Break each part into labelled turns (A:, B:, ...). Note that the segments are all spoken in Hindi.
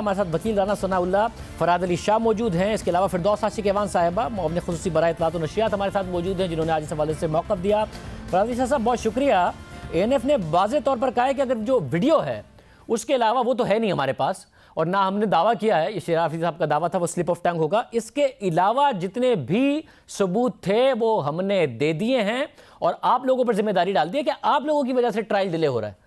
A: हमारे साथ वकील राना सनाउल्लाह, फराद अली शाह मौजूद हैं। इसके अलावा फिरदौस आशिक एवान साहिबा मुअव्विन खुसूसी बराए इत्तलात व नशरियात हमारे साथ मौजूद हैं, जिन्होंने आज इस हवाले से मौक़िफ़ दिया। फराद अली शाह साहब बहुत शुक्रिया। ANF ने वाज़ेह तौर पर कहा है कि अगर जो वीडियो है उसके अलावा वो तो है नहीं हमारे पास, और ना हमने दावा किया है, ये शराफी साहब का दावा था, वो स्लिप ऑफ टंग होगा। इसके अलावा जितने भी सबूत थे वो हमने दे दिए हैं और आप लोगों पर जिम्मेदारी डाल दी है कि आप लोगों की वजह से ट्रायल डिले हो रहा है।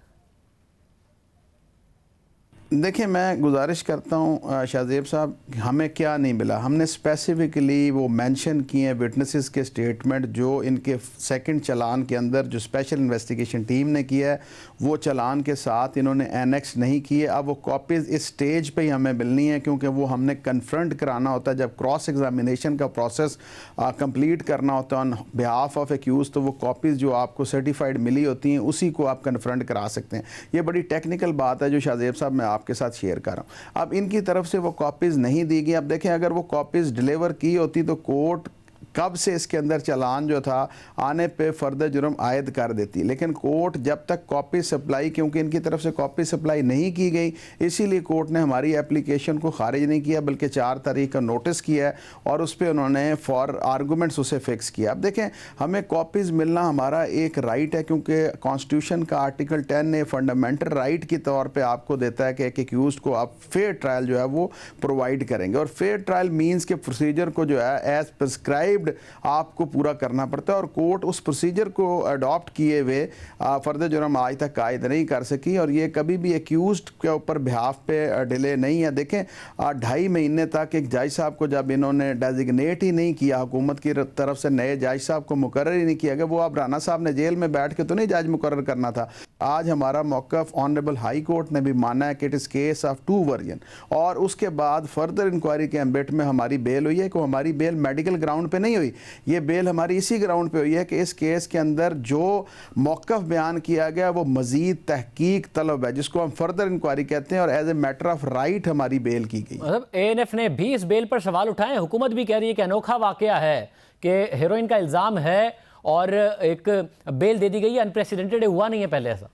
B: देखिए, मैं गुजारिश करता हूँ शाहजेब साहब, हमें क्या नहीं मिला। हमने स्पेसिफिकली वो मेंशन किए हैं विटनेसेस के स्टेटमेंट जो इनके सेकंड चालान के अंदर जो स्पेशल इन्वेस्टिगेशन टीम ने किया है, वो चालान के साथ इन्होंने एनेक्स नहीं किए। अब वो कॉपीज़ इस स्टेज पे ही हमें मिलनी है, क्योंकि वो हमने कन्फ्रंट कराना होता है जब क्रॉस एग्जामिनेशन का प्रोसेस कंप्लीट करना होता है ऑन बिहाफ ऑफ एक्यूज। तो वो कॉपीज़ जो आपको सर्टिफाइड मिली होती हैं उसी को आप कन्फ्रंट करा सकते हैं। ये बड़ी टेक्निकल बात है जो शाहजेब साहब मैं आपके साथ शेयर कर रहा हूं। अब इनकी तरफ से वो कॉपीज़ नहीं दी गई। अब देखें, अगर वो कॉपीज़ डिलीवर की होती तो कोर्ट कब से इसके अंदर चालान जो था आने पे फर्दर जुर्म आयद कर देती, लेकिन कोर्ट जब तक कॉपी सप्लाई, क्योंकि इनकी तरफ से कॉपी सप्लाई नहीं की गई, इसीलिए कोर्ट ने हमारी एप्लीकेशन को खारिज नहीं किया बल्कि 4 तारीख का नोटिस किया है और उस पर उन्होंने फॉर आर्गूमेंट्स उसे फिक्स किया। अब देखें, हमें कॉपीज़ मिलना हमारा एक राइट है, क्योंकि कॉन्स्टिट्यूशन का आर्टिकल 10 ने फंडामेंटल राइट के तौर पर आपको देता है कि एक एक्यूज को आप फेयर ट्रायल जो है वो प्रोवाइड करेंगे। और फेयर ट्रायल मीन्स के प्रोसीजर को जो है एज प्रिस्क्राइब आपको पूरा करना पड़ता है, और कोर्ट उस प्रोसीजर को अडॉप्ट किए हुए फर्दर जुर्म आज तक आयद नहीं कर सकी, और ये कभी भी एक्यूज्ड के ऊपर बिहाफ पे डिले नहीं है। देखें, 2.5 महीने तक एक जज साहब को जब इन्होंने डेजिग्नेट ही नहीं किया, हुकूमत की तरफ से नए जज साहब को मुकर्रर ही नहीं किया गया, वो अब राना साहब ने जेल में बैठ के तो नहीं जज मुकर्रर करना था। आज हमारा मौक़िफ़ ऑनरेबल हाई कोर्ट ने भी माना है कि it is case of 2 version, और उसके बाद फर्दर इंक्वायरी के एम्बिट में हमारी बेल हुई है कि हमारी बेल मेडिकल ग्राउंड पे नहीं हुई, ये बेल हमारी इसी ग्राउंड पे हुई है कि इस केस के अंदर जो मौक़िफ़ बयान किया गया वो मज़ीद तहकीक तलब है, जिसको हम फर्दर इंक्वायरी कहते हैं, और as a matter of right हमारी बेल की गई।
A: मतलब ANF ने भी इस बेल पर सवाल उठाए। हुकूमत भी कह रही है कि अनोखा वाकया है कि हेरोइन का इल्ज़ाम है और एक बेल दे दी गई है, अनप्रेसिडेंटेड हुआ नहीं है पहले ऐसा।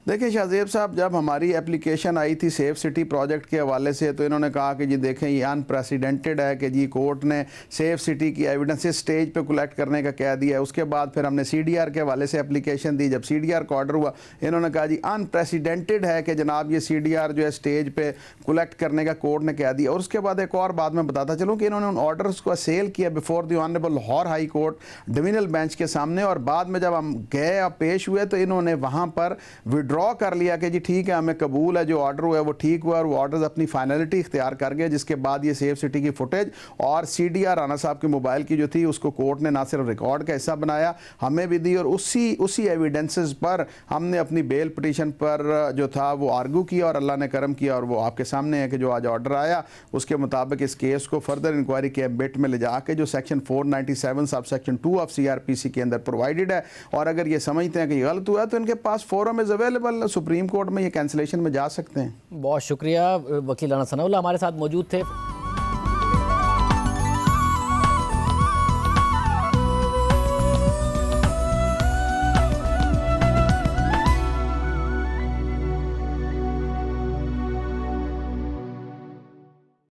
B: देखिए शाहजेब साहब, जब हमारी एप्लीकेशन आई थी सेफ सिटी प्रोजेक्ट के हवाले से, तो इन्होंने कहा कि जी देखें, ये अनप्रेसिडेंटेड है कि जी कोर्ट ने सेफ सिटी की एविडेंस इस स्टेज पे कलेक्ट करने का कह दिया है। उसके बाद फिर हमने CDR के हवाले से एप्लीकेशन दी। जब CDR का ऑर्डर हुआ, इन्होंने कहा जी अनप्रेसिडेंटेड है कि जनाब ये CDR जो है स्टेज पे कलेक्ट करने का कोर्ट ने कह दिया। और उसके बाद एक और बात मैं बताता चलूँ कि इन्होंने उन ऑर्डर्स को सेल किया before the honourable Lahore high court divisional bench के सामने, और बाद में जब हम गए और पेश हुए तो इन्होंने वहाँ पर ड्रॉ कर लिया कि जी ठीक है, हमें कबूल है, जो ऑर्डर हुआ है वो ठीक हुआ, और वो ऑर्डर्स अपनी फाइनलिटी इख्तियार कर गए। जिसके बाद ये सेफ सिटी की फुटेज और CDR राना साहब के मोबाइल की जो थी उसको कोर्ट ने ना सिर्फ रिकॉर्ड का हिस्सा बनाया, हमें भी दी, और उसी एविडेंसेस पर हमने अपनी बेल पिटीशन पर जो था वो आर्गू किया, और अल्लाह ने करम किया, और वो आपके सामने है कि जो आज ऑर्डर आया उसके मुताबिक इस केस को फर्दर इंक्वायरी के एम्बिट में ले जाके जो section 497 sub section 2 of CRPC के अंदर प्रोवाइडेड है। और अगर ये समझते हैं कि गलत हुआ तो इनके पास forum is available, supreme court में ये कैंसिलेशन में जा सकते हैं।
A: बहुत शुक्रिया। वकील राना सनाउल्लाह हमारे साथ मौजूद थे।